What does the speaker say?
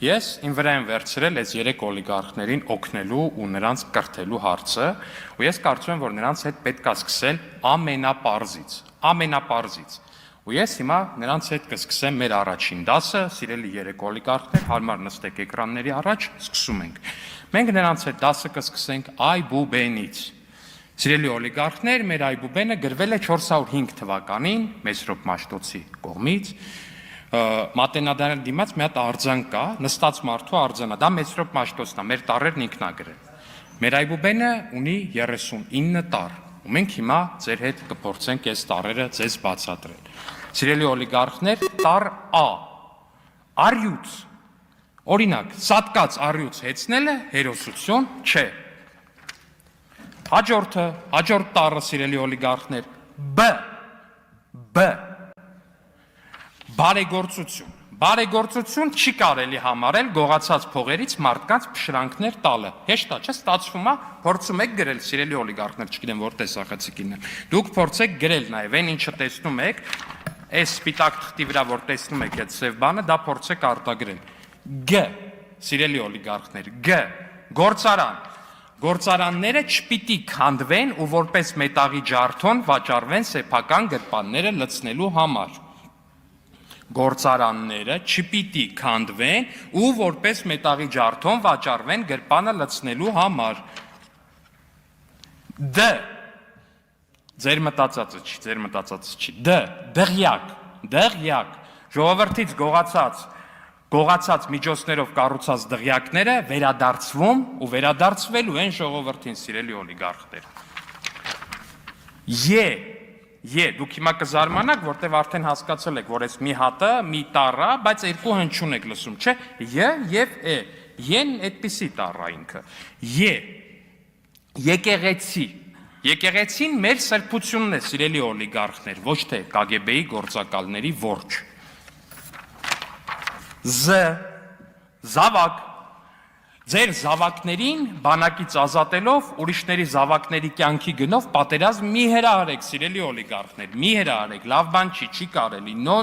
Ես իմ վրա եմ վերցրել այս 3 օլիգարխներին օգնելու ու նրանց կրթելու հարցը, ու ես կարծում եմ, որ նրանց հետ պետք է սկսել ամենապարզից։ Ու ես հիմա նրանց հետ կսկսեմ մեր առաջին դասը, սիրելի 3 օլիգարխներ, հարմար նստեք էկրանների առաջ, սկսում ենք։ Մենք նրանց հետ դասը կսկսենք Այբուբենից։ Սիրելի օլիգարխներ, մեր Այբուբենը գրվել է 405 թվականին Մեսրոպ Մաշտոցի կողմից։ Մատենադարան դիմաց մի հատ արձան կա, նստած մարդու արձանա, դա Մեսրոպ Մաշտոցն է, մեր տառերն ինքն է գրել։ Մեր Այբուբենը ունի 39 տառ, ու մենք հիմա ձեր հետ կփորձենք այս տառերը ձեզ բացատրել։ Սիրելի օլիգարխներ, տառ A, առյուծ, օրինակ, սատկած առյուծ հեծնելը հերոսություն չէ։ Հաջորդ տառը, սիրելի օլիգարխներ, B, բարեգործություն չի կարելի համարել գողացած փողերից մարդկանց փշրանքներ տալը։ Հեշտ է, չէ՞, ստացվում է, փորձում եք գրել, սիրելի օլիգարխներ, չգիտեմ որ տեսախցիկին եմ։ Դուք փորձեք գրել նաև, այն ինչը տեսնում եք, այս սպիտակ թղթի վրա որ տեսնում եք այդ սև բանը, դա փորձեք արտագրել։ G, սիրելի օլիգարխներ, G, գործարան։ Գործարանները չպիտի քանդվեն ու որպես մետաղի ջարդոն վաճառվեն սեփական գրպանները լցնելու համար։ Գործարանները չպիտի քանդվեն ու որպես մետաղի ջարդոն վաճառվեն գրպանը լցնելու համար։ D, ձեր մտածածը չի, D, դղյակ, ժողովրդից գողացած միջոցներով կառուցած դղյակները վերադարձվում ու վերադարձվելու են ժողովրդին, սիրելի օլիգարխներ։ Դուք հիմա կզարմանաք, որտեղ արդեն հասկացել եք, որ այս մի հատը, մի տառ է, բայց երկու հնչյուն եք լսում, չէ՞, եւ է։ Են այդպիսի տառ է ինքը։ Եկեղեցի։ Եկեղեցին մեր սրբությունն է, սիրելի օլիգարխներ, ոչ թե KGB-ի գործակալների որջը։ Զավակ, ձեր զավակներին բանակից ազատելով, ուրիշների զավակների կյանքի գնով պատերազմ մի հրահարեք, սիրելի օլիգարխներ, մի հրահարեք, լավ բան չի կարելի, no,